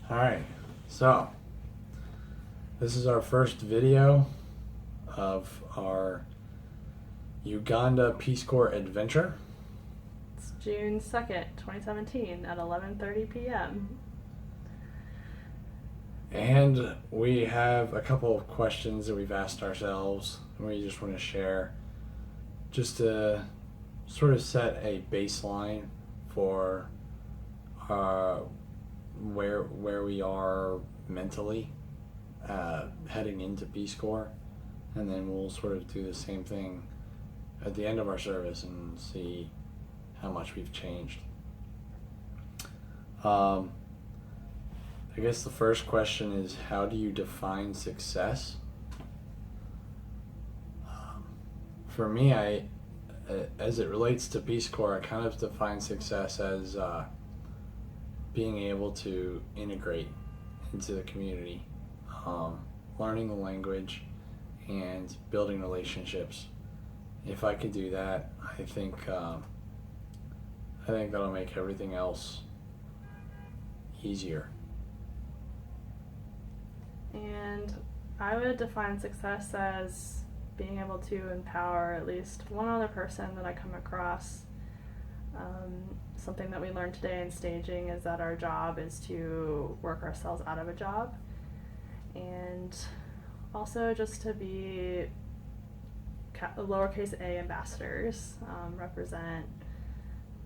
Alright, so this is our first video of our Uganda Peace Corps adventure. It's June 2nd, 2017 at 11:30 p.m. And we have a couple of questions that we've asked ourselves and we just want to share just to sort of set a baseline for where we are mentally heading into Peace Corps, and then we'll sort of do the same thing at the end of our service and see how much we've changed. I guess the first question is, how do you define success? For me, as it relates to Peace Corps, I kind of define success as being able to integrate into the community, learning the language, and building relationships. If I could do that, I think that'll make everything else easier. And I would define success as being able to empower at least one other person that I come across. Something that we learned today in staging is that our job is to work ourselves out of a job, and also just to be lowercase a ambassadors, represent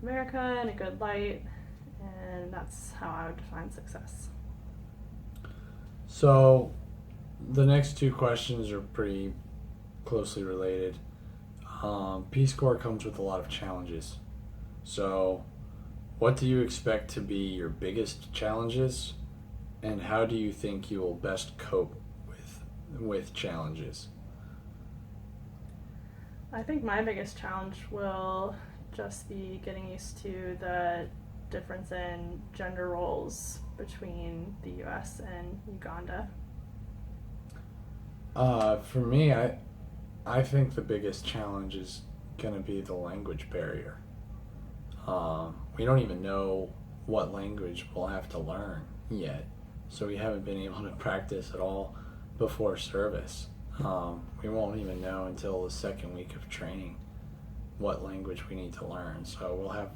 America in a good light, and that's how I would define success. So the next two questions are pretty closely related. Peace Corps comes with a lot of challenges. So what do you expect to be your biggest challenges, and how do you think you will best cope with challenges? I think my biggest challenge will just be getting used to the difference in gender roles between the US and Uganda. For me, I think the biggest challenge is going to be the language barrier. We don't even know what language we'll have to learn yet, so we haven't been able to practice at all before service. We won't even know until the second week of training what language we need to learn, so we'll have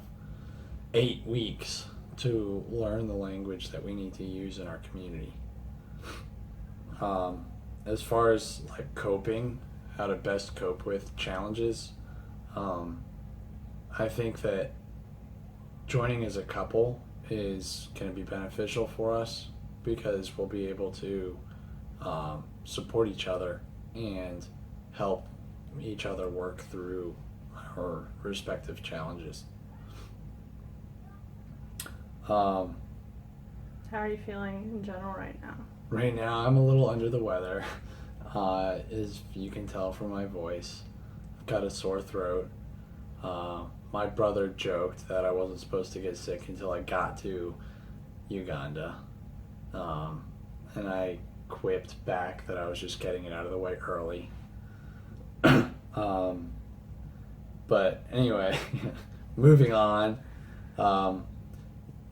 8 weeks to learn the language that we need to use in our community. As far as like coping, how to best cope with challenges, I think that joining as a couple is going to be beneficial for us because we'll be able to support each other and help each other work through our respective challenges. How are you feeling in general right now? Right now, I'm a little under the weather, as you can tell from my voice. I've got a sore throat. My brother joked that I wasn't supposed to get sick until I got to Uganda, and I quipped back that I was just getting it out of the way early. But anyway, moving on.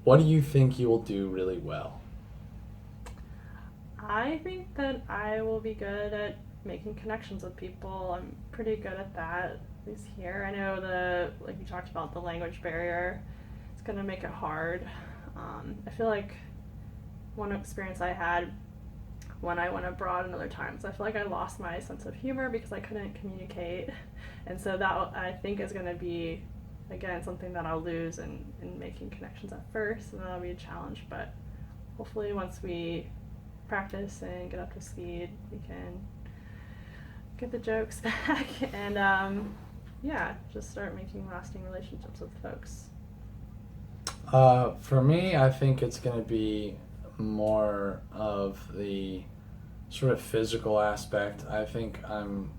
What do you think you will do really well? I think that I will be good at making connections with people. I'm pretty good at that, at least here. I know like you talked about, the language barrier. It's going to make it hard. I feel like one experience I had when I went abroad and other times, I feel like I lost my sense of humor because I couldn't communicate. And so that, I think, is going to be, again, something that I'll lose in making connections at first, and that'll be a challenge. But hopefully once we practice and get up to speed, we can get the jokes back and just start making lasting relationships with folks. For me, I think it's going to be more of the sort of physical aspect. I think I'm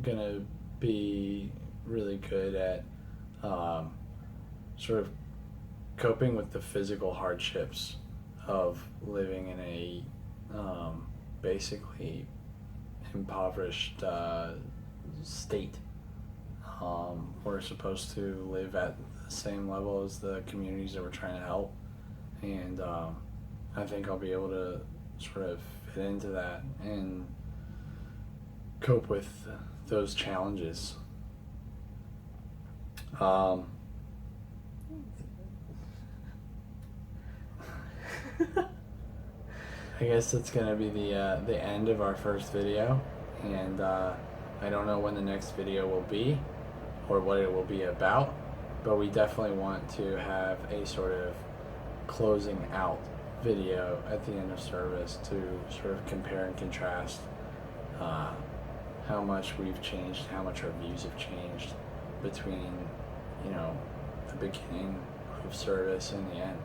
going to be really good at sort of coping with the physical hardships of living in a basically impoverished state. We're supposed to live at the same level as the communities that we're trying to help, and I think I'll be able to sort of fit into that and cope with those challenges. I guess it's gonna be the end of our first video, and I don't know when the next video will be or what it will be about, but we definitely want to have a sort of closing out video at the end of service to sort of compare and contrast how much we've changed, how much our views have changed between, you know, the beginning of service and the end.